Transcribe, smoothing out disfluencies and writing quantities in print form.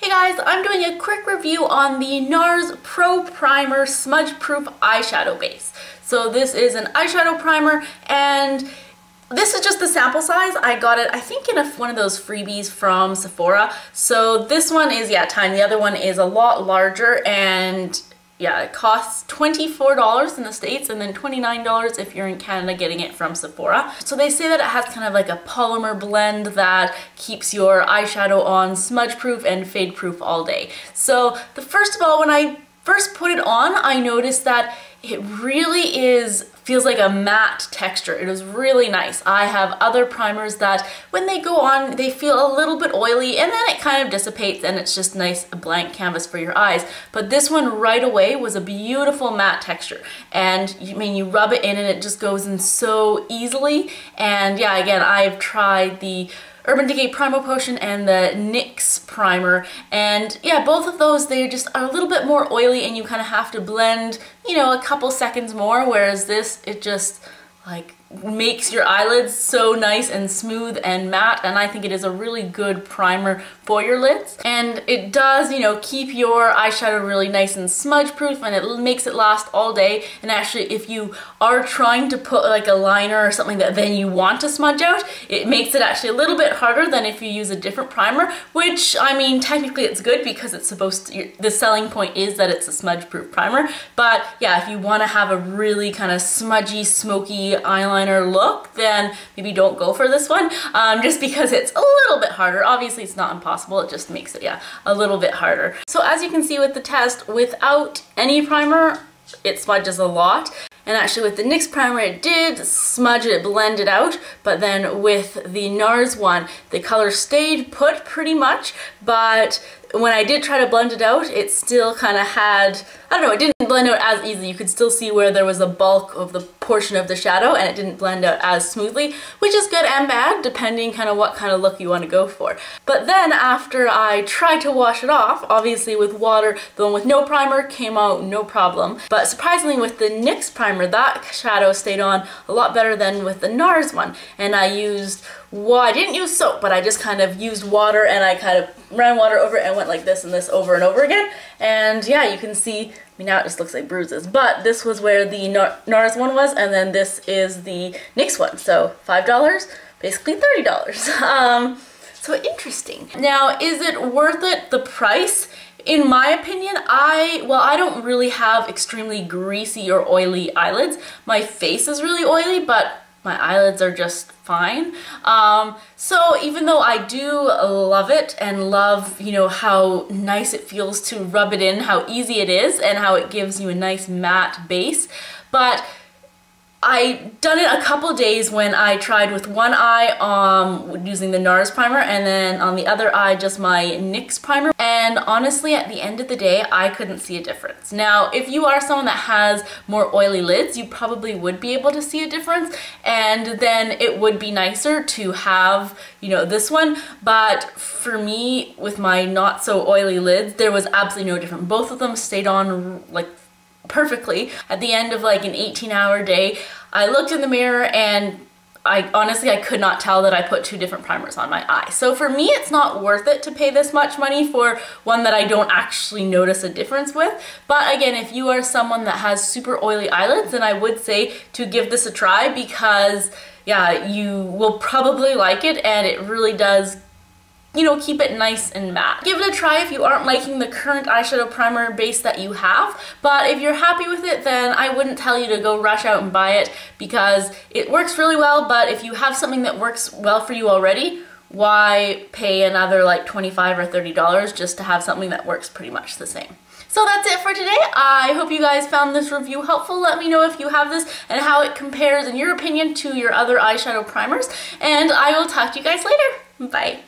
Hey guys, I'm doing a quick review on the Nars Pro Primer Smudge Proof eyeshadow base. So this is an eyeshadow primer and this is just the sample size. I got it, I think, in one of those freebies from Sephora. So this one is, yeah, tiny. The other one is a lot larger and yeah, it costs $24 in the States and then $29 if you're in Canada getting it from Sephora. So they say that it has kind of like a polymer blend that keeps your eyeshadow on smudge proof and fade proof all day. So first of all, when I first put it on, I noticed that it really feels like a matte texture. It is really nice. I have other primers that when they go on, they feel a little bit oily and then it kind of dissipates and it's just nice, a blank canvas for your eyes. But this one right away was a beautiful matte texture. And you rub it in and it just goes in so easily. And yeah, again, I've tried the Urban Decay Primer Potion and the NYX primer, and yeah, both of those, they just are a little bit more oily and you kind of have to blend, a couple seconds more, whereas this, it just like makes your eyelids so nice and smooth and matte, and I think it is a really good primer for your lids. And it does, keep your eyeshadow really nice and smudge proof, and it makes it last all day. And actually, if you are trying to put like a liner or something that then you want to smudge out, it makes it actually a little bit harder than if you use a different primer, which, I mean, technically it's good because it's supposed to, the selling point is that it's a smudge proof primer. But yeah, if you want to have a really kind of smudgy, smoky eyeliner look, then maybe don't go for this one, just because it's a little bit harder. Obviously it's not impossible, it just makes it, yeah, a little bit harder. So as you can see with the test, without any primer, it smudges a lot. And actually with the NYX primer it did smudge it, blended out, but then with the NARS one, the color stayed put pretty much, but when I did try to blend it out, it still kind of had, I don't know, it didn't blend out as easily. You could still see where there was a bulk of the portion of the shadow and it didn't blend out as smoothly, which is good and bad depending kind of what kind of look you want to go for. But then after I tried to wash it off, obviously with water, the one with no primer came out no problem. But surprisingly with the NYX primer, that shadow stayed on a lot better than with the NARS one. And I used, well, I didn't use soap, but I just kind of used water and I kind of ran water over it and went like this and this over and over again. And yeah, you can see, I mean, now it just looks like bruises, but this was where the NARS one was, and then this is the NYX one. So $5, basically $30. So interesting. Now, is it worth it, the price? In my opinion, I don't really have extremely greasy or oily eyelids. My face is really oily, but my eyelids are just fine. So even though I do love it and love, how nice it feels to rub it in, how easy it is, and how it gives you a nice matte base, but I done it a couple days when I tried with one eye using the NARS primer and then on the other eye just my NYX primer, and honestly at the end of the day I couldn't see a difference. Now if you are someone that has more oily lids, you probably would be able to see a difference, and then it would be nicer to have this one, but for me with my not so oily lids there was absolutely no difference. Both of them stayed on like perfectly. At the end of like an 18-hour day, I looked in the mirror and honestly I could not tell that I put two different primers on my eye. So for me it's not worth it to pay this much money for one that I don't actually notice a difference with. But again, if you are someone that has super oily eyelids, then I would say to give this a try, because yeah, you will probably like it and it really does keep it nice and matte. Give it a try if you aren't liking the current eyeshadow primer base that you have, but if you're happy with it, then I wouldn't tell you to go rush out and buy it, because it works really well. But if you have something that works well for you already, why pay another like $25 or $30 just to have something that works pretty much the same? So that's it for today. I hope you guys found this review helpful. Let me know if you have this and how it compares in your opinion to your other eyeshadow primers, and I will talk to you guys later. Bye.